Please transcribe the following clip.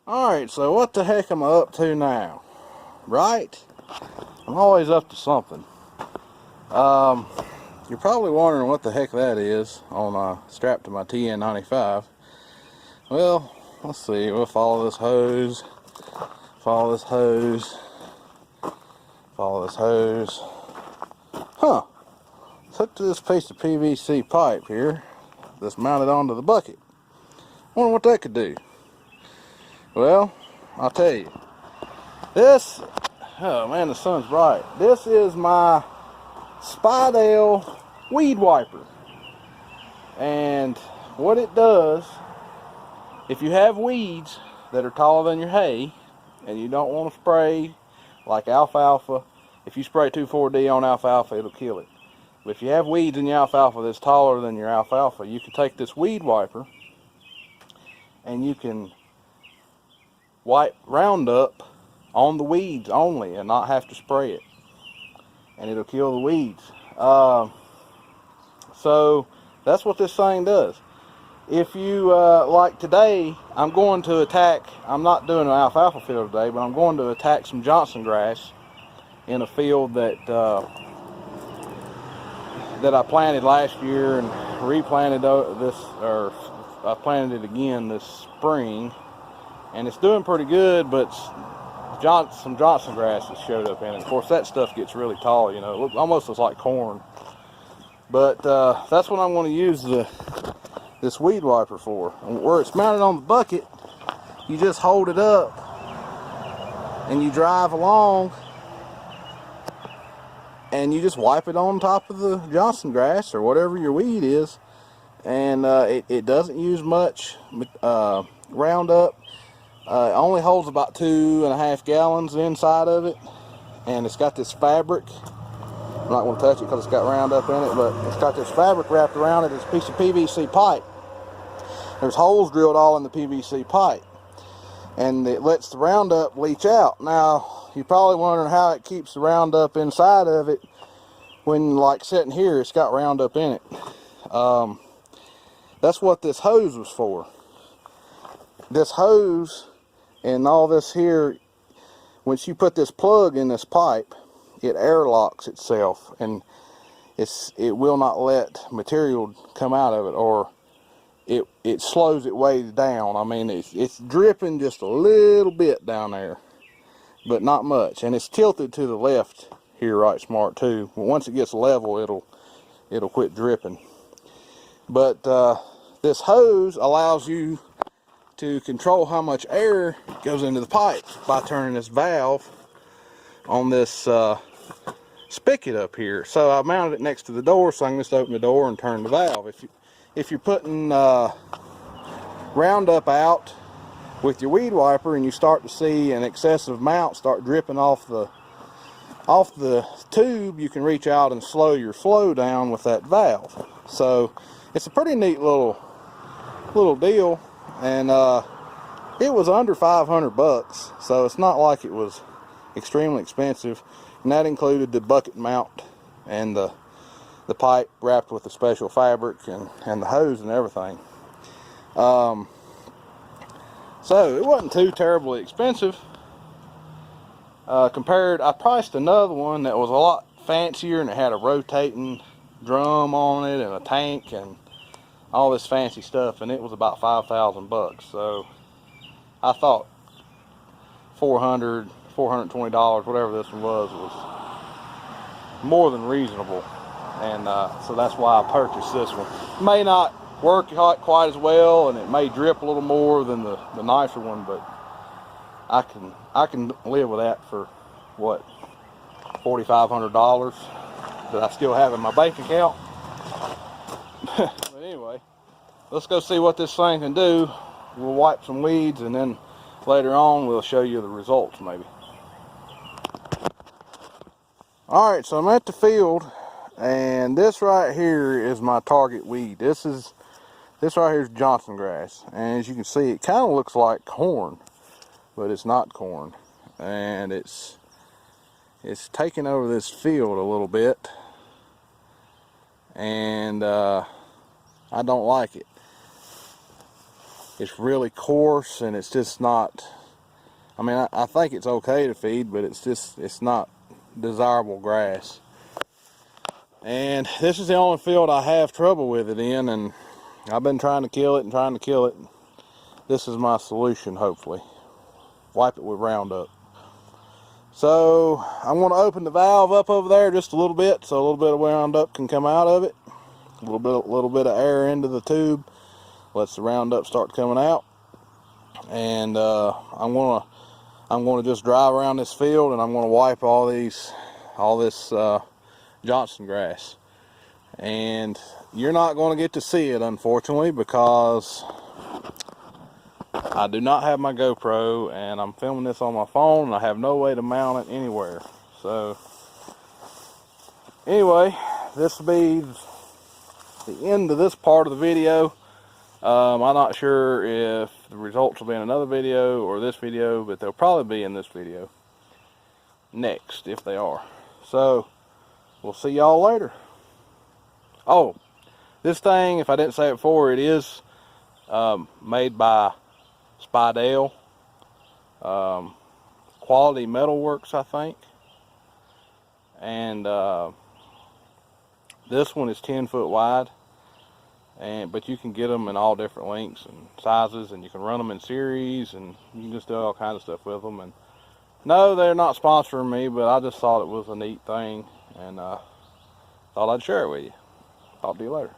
Alright, so what the heck am I up to now? Right? I'm always up to something. You're probably wondering what the heck that is on strapped to my TN95. Well, let's see. We'll follow this hose, follow this hose, follow this hose. Huh. It's hooked to this piece of PVC pipe here that's mounted onto the bucket. Wonder what that could do. Well, I'll tell you. This, oh man, the sun's bright. This is my Spidel weed wiper. And what it does, if you have weeds that are taller than your hay and you don't want to spray like alfalfa, if you spray 2,4-D on alfalfa, it'll kill it. But if you have weeds in your alfalfa that's taller than your alfalfa, you can take this weed wiper and you can wipe Roundup on the weeds only and not have to spray it, and it'll kill the weeds. So that's what this thing does. If you like today, I'm going to attack, I'm not doing an alfalfa field today, but I'm going to attack some Johnson grass in a field that I planted last year and replanted this, or I planted it again this spring, and it's doing pretty good, but some Johnson grass has showed up in it. Of course, that stuff gets really tall, you know, it almost looks like corn. But that's what I'm going to use this weed wiper for. And where it's mounted on the bucket, you just hold it up and you drive along and you just wipe it on top of the Johnson grass or whatever your weed is. And it doesn't use much Roundup. It only holds about 2.5 gallons inside of it, and it's got this fabric. I'm not going to touch it because it's got Roundup in it, but it's got this fabric wrapped around it. It's a piece of PVC pipe. There's holes drilled all in the PVC pipe, and it lets the Roundup leach out. Now, you're probably wondering how it keeps the Roundup inside of it when, like sitting here, it's got Roundup in it. That's what this hose was for. This hose and all this here, once you put this plug in this pipe, it airlocks itself, and it will not let material come out of it, or it slows it way down. I mean, it's dripping just a little bit down there, but not much, and it's tilted to the left here right smart too. But once it gets level, it'll quit dripping. But this hose allows you to control how much air goes into the pipe by turning this valve on this spigot up here. So I mounted it next to the door so I can just open the door and turn the valve. If you're putting Roundup out with your weed wiper and you start to see an excessive amount start dripping off the tube, you can reach out and slow your flow down with that valve. So it's a pretty neat little deal, and it was under 500 bucks, so it's not like it was extremely expensive, and that included the bucket mount and the pipe wrapped with a special fabric and the hose and everything. So it wasn't too terribly expensive. Compared, I priced another one that was a lot fancier, and it had a rotating drum on it and a tank and all this fancy stuff, and it was about 5,000 bucks. So I thought $420, whatever this one was more than reasonable, and so that's why I purchased this one. It may not work quite as well, and it may drip a little more than the nicer one, but I can live with that for what, $4,500 that I still have in my bank account. But anyway, let's go see what this thing can do. We'll wipe some weeds, and then later on we'll show you the results maybe. Alright, so I'm at the field, and this right here is my target weed. This right here is Johnson grass, and as you can see, it kind of looks like corn, but it's not corn, and it's taking over this field a little bit, and I don't like it. it's really coarse, and it's just not, I mean, I think it's okay to feed, but it's not desirable grass. And this is the only field I have trouble with it in, and I've been trying to kill it and trying to kill it. This is my solution, hopefully. Wipe it with Roundup. So I'm going to open the valve up over there just a little bit, so a little bit of Roundup can come out of it. A little bit of air into the tube, lets the Roundup start coming out. And I'm going to just drive around this field, and I'm going to wipe all this Johnson grass. And you're not going to get to see it, unfortunately, because I do not have my GoPro, and I'm filming this on my phone, and I have no way to mount it anywhere. So anyway, this will be the end of this part of the video. I'm not sure if the results will be in another video or this video, but they'll probably be in this video next, if they are. So we'll see y'all later. Oh, this thing, if I didn't say it before, it is made by Spidel, Quality Metalworks, I think. And this one is 10 foot wide, but you can get them in all different lengths and sizes, and you can run them in series, and you can just do all kinds of stuff with them. And no, they're not sponsoring me, but I just thought it was a neat thing, and thought I'd share it with you. Talk to you later.